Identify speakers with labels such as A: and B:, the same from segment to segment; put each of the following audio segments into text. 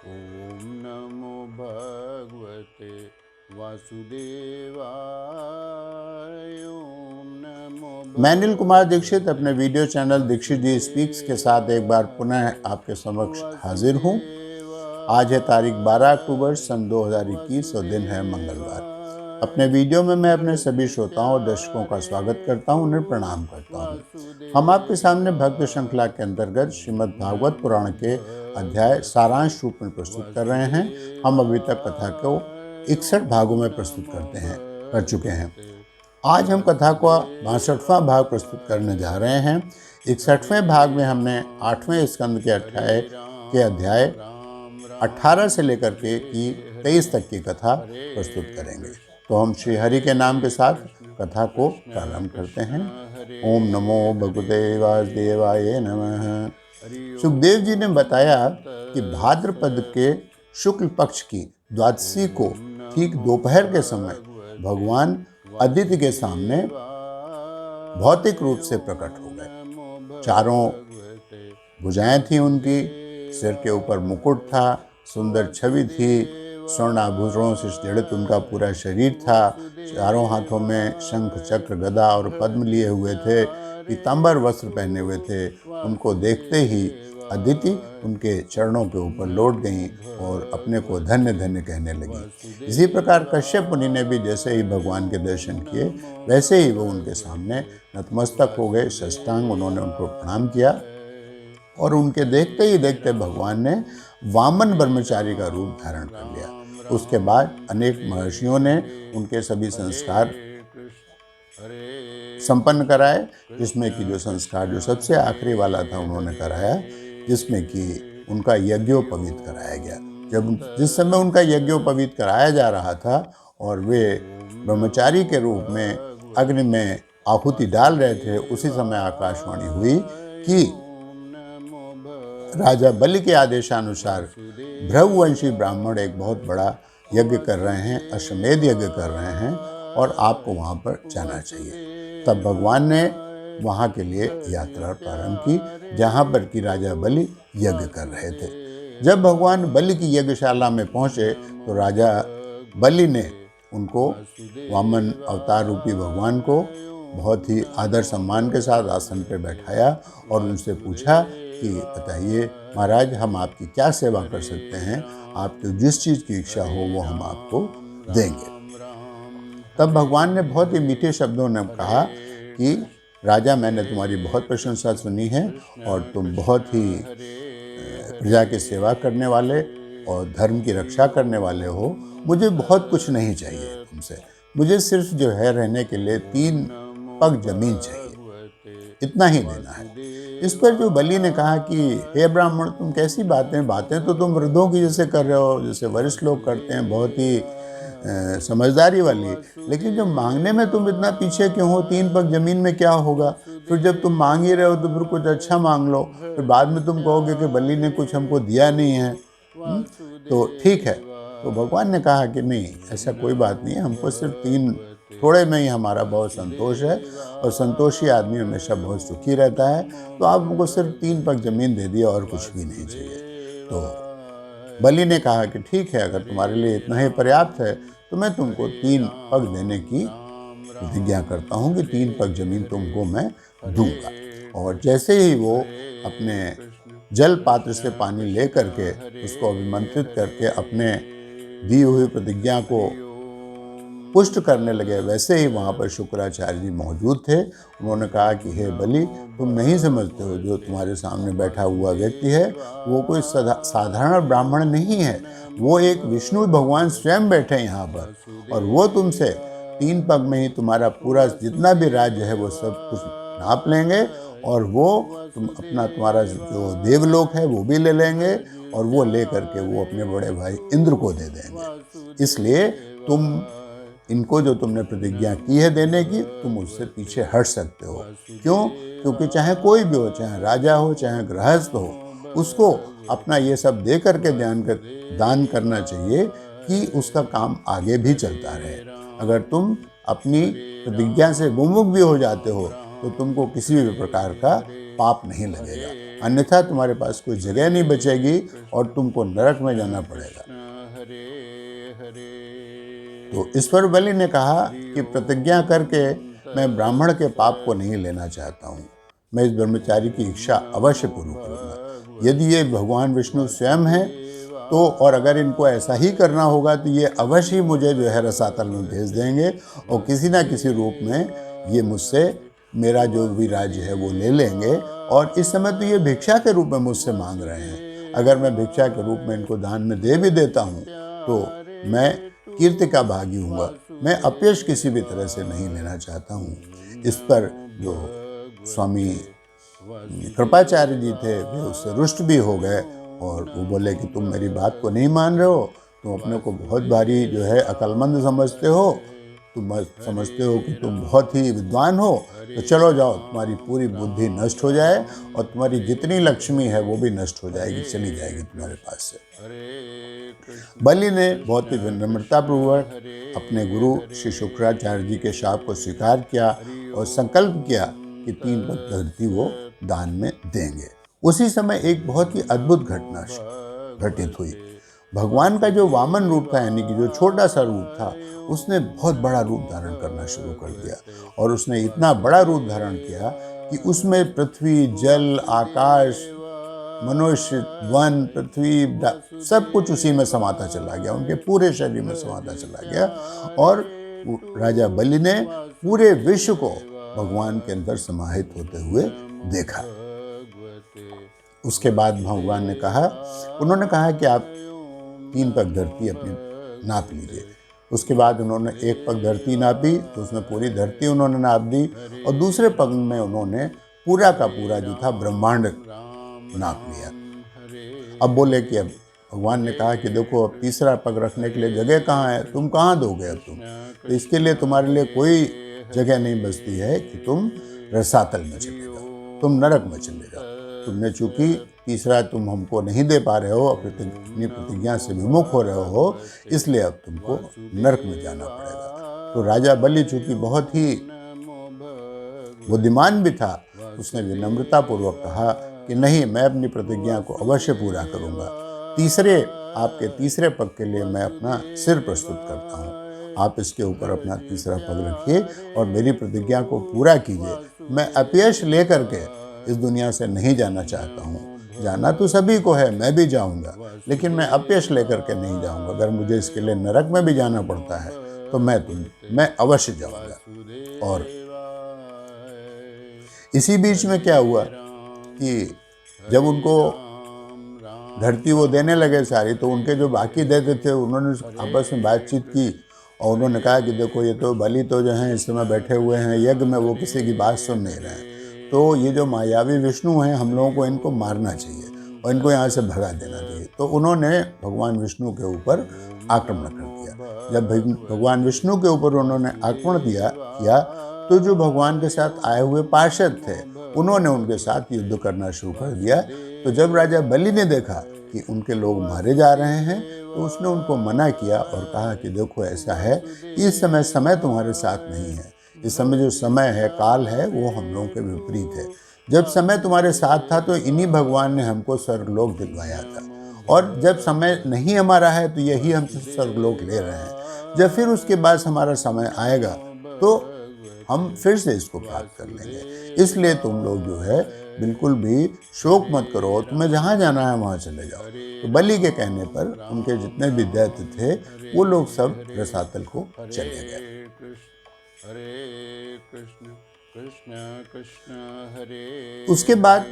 A: ओम नमो भगवते वासुदेवाय। ओम नमो
B: मैं अनिल कुमार दीक्षित अपने वीडियो चैनल दीक्षित जी स्पीक्स के साथ एक बार पुनः आपके समक्ष हाजिर हूँ। आज है तारीख 12 अक्टूबर सन 2021 और दिन है मंगलवार। अपने वीडियो में मैं अपने सभी श्रोताओं और दर्शकों का स्वागत करता हूँ, उन्हें प्रणाम करता हूँ। हम आपके सामने भक्त श्रृंखला के अंतर्गत श्रीमद् भागवत पुराण के अध्याय सारांश रूप में प्रस्तुत कर रहे हैं। हम अभी तक कथा को 61 भागों में प्रस्तुत कर चुके हैं। आज हम कथा का 62वां भाग प्रस्तुत करने जा रहे हैं। 61वें भाग में हमने 8वें स्कंद के अध्याय 18 से लेकर के 23 तक की कथा प्रस्तुत करेंगे। तो हम श्री हरि के नाम के साथ कथा को प्रारंभ करते हैं। ओम नमो भगवते वासुदेवाय नमः। सुखदेव जी ने बताया कि भाद्रपद के शुक्ल पक्ष की द्वादशी को ठीक दोपहर के समय भगवान अदिति के सामने भौतिक रूप से प्रकट हो गए। चारों भुजाएं थी उनकी, सिर के ऊपर मुकुट था, सुंदर छवि थी, स्वर्ण आभूषणों से जड़ित उनका पूरा शरीर था। चारों हाथों में शंख चक्र गदा और पद्म लिए हुए थे, पीतांबर वस्त्र पहने हुए थे। उनको देखते ही अदिति उनके चरणों के ऊपर लौट गईं और अपने को धन्य धन्य कहने लगी। इसी प्रकार कश्यप मुनि ने भी जैसे ही भगवान के दर्शन किए वैसे ही वो उनके सामने नतमस्तक हो गए, साष्टांग उन्होंने उनको प्रणाम किया। और उनके देखते ही देखते भगवान ने वामन ब्रह्मचारी का रूप धारण कर लिया। उसके बाद अनेक महर्षियों ने उनके सभी संस्कार संपन्न कराए, जिसमें कि जो संस्कार जो सबसे आखिरी वाला था उन्होंने कराया, जिसमें कि उनका यज्ञोपवीत कराया गया। जिस समय उनका यज्ञोपवीत कराया जा रहा था और वे ब्रह्मचारी के रूप में अग्नि में आहुति डाल रहे थे, उसी समय आकाशवाणी हुई कि राजा बलि के आदेशानुसार भृगुवंशी ब्राह्मण एक बहुत बड़ा यज्ञ कर रहे हैं, अश्वमेध यज्ञ कर रहे हैं और आपको वहाँ पर जाना चाहिए। तब भगवान ने वहाँ के लिए यात्रा प्रारंभ की, जहाँ पर कि राजा बलि यज्ञ कर रहे थे। जब भगवान बलि की यज्ञशाला में पहुँचे तो राजा बलि ने उनको, वामन अवतार रूपी भगवान को, बहुत ही आदर सम्मान के साथ आसन पर बैठाया और उनसे पूछा कि बताइए महाराज, हम आपकी क्या सेवा कर सकते हैं? आपको जिस चीज़ की इच्छा हो वो हम आपको देंगे। तब भगवान ने बहुत ही मीठे शब्दों में कहा कि राजा, मैंने तुम्हारी बहुत प्रशंसा सुनी है और तुम बहुत ही प्रजा की सेवा करने वाले और धर्म की रक्षा करने वाले हो। मुझे बहुत कुछ नहीं चाहिए तुमसे, मुझे सिर्फ जो है रहने के लिए 3 पग जमीन चाहिए, इतना ही देना है। इस पर जो बलि ने कहा कि हे ब्राह्मण, तुम कैसी बातें तो तुम वृद्धों की जैसे कर रहे हो, जैसे वरिष्ठ लोग करते हैं, बहुत ही समझदारी वाली, लेकिन जब मांगने में तुम इतना पीछे क्यों हो? 3 पग जमीन में क्या होगा? फिर जब तुम मांग ही रहे हो तो फिर कुछ अच्छा मांग लो, फिर बाद में तुम कहोगे कि बलि ने कुछ हमको दिया नहीं है। तो ठीक है। तो भगवान ने कहा कि नहीं, ऐसा कोई बात नहीं है, हमको सिर्फ 3 थोड़े में ही हमारा बहुत संतोष है और संतोषी आदमी हमेशा बहुत सुखी रहता है। तो आप हमको सिर्फ 3 पग जमीन दे दिए और कुछ भी नहीं चाहिए। तो बलि ने कहा कि ठीक है, अगर तुम्हारे लिए इतना ही पर्याप्त है तो मैं तुमको 3 पग देने की प्रतिज्ञा करता हूँ कि 3 पग जमीन तुमको मैं दूंगा। और जैसे ही वो अपने जल पात्र से पानी ले करके उसको अभिमंत्रित करके अपने दी हुई प्रतिज्ञा को पुष्ट करने लगे, वैसे ही वहाँ पर शुक्राचार्य जी मौजूद थे। उन्होंने कहा कि हे बलि, तुम नहीं समझते हो, जो तुम्हारे सामने बैठा हुआ व्यक्ति है वो कोई साधारण ब्राह्मण नहीं है, वो एक विष्णु भगवान स्वयं बैठे यहाँ पर, और वो तुमसे 3 पग में ही तुम्हारा पूरा जितना भी राज्य है वो सब कुछ नाप लेंगे और वो तुम्हारा जो देवलोक है वो भी ले लेंगे और वो ले करके वो अपने बड़े भाई इंद्र को दे देंगे। इसलिए तुम इनको जो तुमने प्रतिज्ञा की है देने की, तुम उससे पीछे हट सकते हो। क्यों? क्योंकि चाहे कोई भी हो, चाहे राजा हो चाहे गृहस्थ हो, उसको अपना ये सब दे करके दान करना चाहिए कि उसका काम आगे भी चलता रहे। अगर तुम अपनी प्रतिज्ञा से गुममुख भी हो जाते हो तो तुमको किसी भी प्रकार का पाप नहीं लगेगा, अन्यथा तुम्हारे पास कोई जगह नहीं बचेगी और तुमको नरक में जाना पड़ेगा। तो ईश्वर बलि ने कहा कि प्रतिज्ञा करके मैं ब्राह्मण के पाप को नहीं लेना चाहता हूँ, मैं इस ब्रह्मचारी की इच्छा अवश्य पूरी करूँगा। यदि ये भगवान विष्णु स्वयं हैं तो, और अगर इनको ऐसा ही करना होगा तो ये अवश्य ही मुझे जो है रसातल में भेज देंगे और किसी ना किसी रूप में ये मुझसे मेरा जो भी राज्य है वो ले लेंगे। और इस समय तो ये भिक्षा के रूप में मुझसे मांग रहे हैं, अगर मैं भिक्षा के रूप में इनको दान में दे भी देता हूँ तो मैं कीर्ति का भागी हूँगा, मैं अपयश किसी भी तरह से नहीं लेना चाहता हूँ। इस पर जो स्वामी कृपाचार्य जी थे वे उससे रुष्ट भी हो गए और वो बोले कि तुम मेरी बात को नहीं मान रहे हो, तुम अपने को बहुत भारी जो है अक्लमंद समझते हो, तुम समझते हो कि तुम बहुत ही विद्वान हो, तो चलो जाओ, तुम्हारी पूरी बुद्धि नष्ट हो जाए और तुम्हारी जितनी लक्ष्मी है वो भी नष्ट हो जाएगी, चली जाएगी तुम्हारे पास से। बलि ने बहुत ही विनम्रतापूर्वक अपने गुरु श्री शुक्राचार्य जी के शाप को स्वीकार किया और संकल्प किया कि 3 पग धरती वो दान में देंगे। उसी समय एक बहुत ही अद्भुत घटना घटित हुई। भगवान का जो वामन रूप था, यानी कि जो छोटा सा रूप था, उसने बहुत बड़ा रूप धारण करना शुरू कर दिया और उसने इतना बड़ा रूप धारण किया कि उसमें पृथ्वी, जल, आकाश, मनुष्य, वन, पृथ्वी, सब कुछ उसी में समाता चला गया, उनके पूरे शरीर में समाता चला गया। और राजा बलि ने पूरे विश्व को भगवान के अंदर समाहित होते हुए देखा। उसके बाद भगवान ने कहा, उन्होंने कहा कि आप 3 पग धरती अपनी नाप लीजिए। उसके बाद उन्होंने 1 पग धरती नापी तो उसमें पूरी धरती उन्होंने नाप दी और दूसरे पग में उन्होंने पूरा का पूरा जो था ब्रह्मांड नाप लिया। अब बोले कि अब भगवान ने कहा कि देखो अब तीसरा पग रखने के लिए जगह कहाँ है, तुम कहाँ दोगे अब तुम, तो इसके लिए तुम्हारे लिए कोई जगह नहीं बचती है कि तुम रसातल में चले जाओ, तुम नरक में चले जाओ। तुमने चूंकि तीसरा तुम हमको नहीं दे पा रहे हो, अपनी प्रतिज्ञा से विमुख हो रहे हो, इसलिए अब तुमको नरक में जाना पड़ेगा। तो राजा बलि चूंकि बहुत ही बुद्धिमान भी था, उसने विनम्रतापूर्वक कहा कि नहीं, मैं अपनी प्रतिज्ञा को अवश्य पूरा करूंगा। आपके तीसरे पग के लिए मैं अपना सिर प्रस्तुत करता हूँ, आप इसके ऊपर अपना तीसरा पग रखिए और मेरी प्रतिज्ञा को पूरा कीजिए। मैं अपयश लेकर के इस दुनिया से नहीं जाना चाहता हूँ, जाना तो सभी को है, मैं भी जाऊँगा, लेकिन मैं अपयश लेकर के नहीं जाऊँगा। अगर मुझे इसके लिए नरक में भी जाना पड़ता है तो मैं अवश्य जाऊँगा। और इसी बीच में क्या हुआ कि जब उनको धरती वो देने लगे सारी, तो उनके जो बाकी देते थे उन्होंने आपस में बातचीत की और उन्होंने कहा कि देखो ये तो बलि तो जो हैं इस समय बैठे हुए हैं यज्ञ में, वो किसी की बात सुन नहीं रहे हैं, तो ये जो मायावी विष्णु हैं हम लोगों को इनको मारना चाहिए और इनको यहाँ से भगा देना चाहिए। तो उन्होंने भगवान विष्णु के ऊपर आक्रमण कर दिया। जब भगवान विष्णु के ऊपर उन्होंने आक्रमण किया तो जो भगवान के साथ आए हुए पार्षद थे उन्होंने उनके साथ युद्ध करना शुरू कर दिया। तो जब राजा बलि ने देखा कि उनके लोग मारे जा रहे हैं तो उसने उनको मना किया और कहा कि देखो ऐसा है, इस समय तुम्हारे साथ नहीं है, इस समय जो समय है, काल है, वो हम लोगों के विपरीत है। जब समय तुम्हारे साथ था तो इन्हीं भगवान ने हमको स्वर्गलोक दिलवाया था, और जब समय नहीं हमारा है तो यही हमसे स्वर्गलोक ले रहे हैं। जब फिर उसके बाद हमारा समय आएगा तो हम फिर से इसको प्राप्त कर लेंगे। इसलिए तुम लोग जो है बिल्कुल भी शोक मत करो, तुम्हें जहाँ जाना है वहाँ चले जाओ। तो बलि के कहने पर उनके जितने भी दैत्य थे वो लोग सब रसातल को चले गए। उसके बाद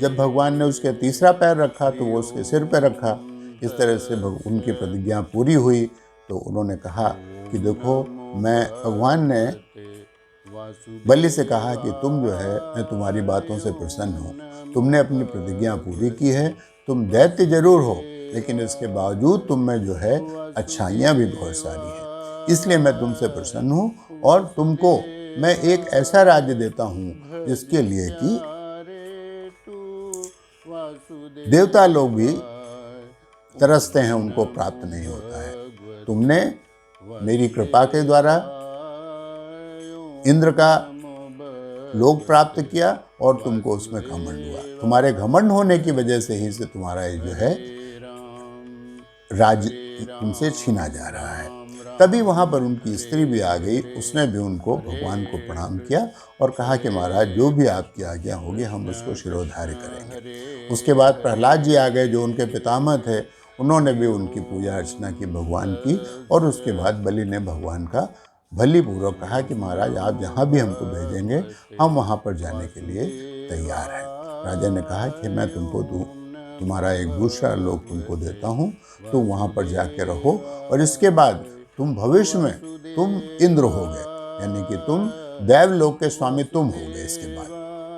B: जब भगवान ने उसके तीसरा पैर रखा तो वो उसके सिर पर रखा। इस तरह से उनकी प्रतिज्ञा पूरी हुई। तो उन्होंने कहा कि देखो, भगवान ने बलि से कहा कि तुम जो है, मैं तुम्हारी बातों से प्रसन्न हूँ, तुमने अपनी प्रतिज्ञा पूरी की है, तुम दैत्य जरूर हो लेकिन इसके बावजूद तुम में जो है अच्छाइयाँ भी बहुत सारी हैं, इसलिए मैं तुमसे प्रसन्न हूँ और तुमको मैं एक ऐसा राज्य देता हूँ जिसके लिए कि देवता लोग भी तरसते हैं, उनको प्राप्त नहीं होता है। तुमने मेरी कृपा के द्वारा इंद्र का लोक प्राप्त किया और तुमको उसमें घमंड हुआ। तुम्हारे घमंड होने की वजह से ही से तुम्हारा ये जो है राज तुमसे छीना जा रहा है। तभी वहाँ पर उनकी स्त्री भी आ गई, उसने भी उनको भगवान को प्रणाम किया और कहा कि महाराज जो भी आपकी आज्ञा होगी हम उसको शिरोधार्य करेंगे। उसके बाद प्रहलाद जी आ गए जो उनके पितामह थे, उन्होंने भी उनकी पूजा अर्चना की भगवान की और उसके बाद बलि ने भगवान का भली पूर्वक कहा कि महाराज आप जहाँ भी हमको भेजेंगे हम वहाँ पर जाने के लिए तैयार हैं। राजा ने कहा कि मैं तुमको तुम्हारा एक दूसरा लोक तुमको देता हूँ, तुम वहाँ पर जाके रहो और इसके बाद तुम भविष्य में तुम इंद्र होगे, यानी कि तुम देवलोक के स्वामी तुम होगे इसके बाद।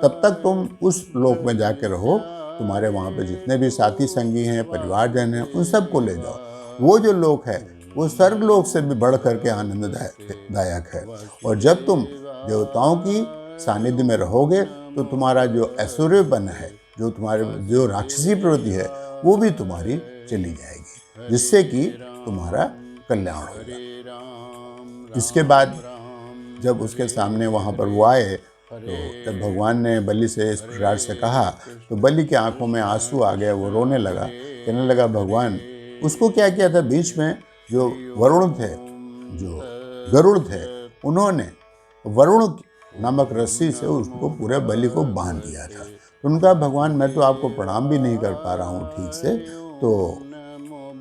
B: तब तक तुम उस लोक में जाके रहो, तुम्हारे वहाँ पे जितने भी साथी संगी हैं, परिवारजन हैं, उन सबको ले जाओ। वो जो लोक है वो स्वर्गलोक से भी बढ़ करके आनंददायक है। और जब तुम देवताओं की सानिध्य में रहोगे तो तुम्हारा जो ऐश्वर्यपन है, जो तुम्हारे जो राक्षसी प्रवृत्ति है, वो भी तुम्हारी चली जाएगी, जिससे कि तुम्हारा कल्याण होगा। इसके बाद जब उसके सामने वहाँ पर वो आए तो जब भगवान ने बलि से इस प्रकार से कहा तो बलि की आंखों में आंसू आ गए, वो रोने लगा, कहने लगा भगवान उसको क्या किया था। बीच में जो वरुण थे, जो गरुड़ थे, उन्होंने वरुण नामक रस्सी से उसको पूरे बलि को बांध दिया था। तो उनका भगवान मैं तो आपको प्रणाम भी नहीं कर पा रहा हूँ ठीक से, तो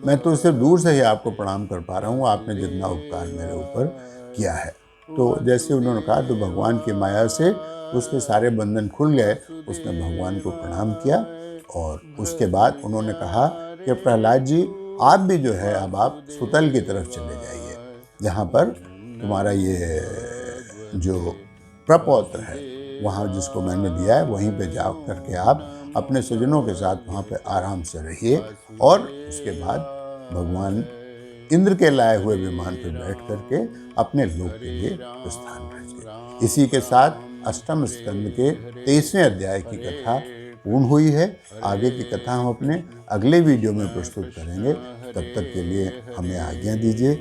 B: मैं तो सिर्फ दूर से ही आपको प्रणाम कर पा रहा हूँ, आपने जितना उपकार मेरे ऊपर किया है। तो जैसे उन्होंने कहा तो भगवान की माया से उसके सारे बंधन खुल गए। उसने भगवान को प्रणाम किया और उसके बाद उन्होंने कहा कि प्रहलाद जी आप भी जो है अब आप सुतल की तरफ चले जाइए, जहाँ पर तुम्हारा ये जो प्रपौत्र है वहाँ जिसको मैंने दिया है वहीं पे जा करके आप अपने स्वजनों के साथ वहाँ पे आराम से रहिए। और उसके बाद भगवान इंद्र के लाए हुए विमान पर बैठ करके अपने लोक के लिए प्रस्थान करेंगे। इसी के साथ अष्टम स्कंद के 23वें अध्याय की कथा पूर्ण हुई है। आगे की कथा हम अपने अगले वीडियो में प्रस्तुत करेंगे। तब तक के लिए हमें आज्ञा दीजिए।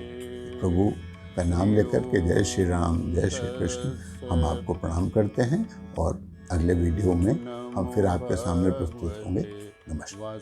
B: प्रभु का नाम लेकर के जय श्री राम, जय श्री कृष्ण हम आपको प्रणाम करते हैं और अगले वीडियो में हम फिर आपके सामने प्रस्तुत होंगे। नमस्कार।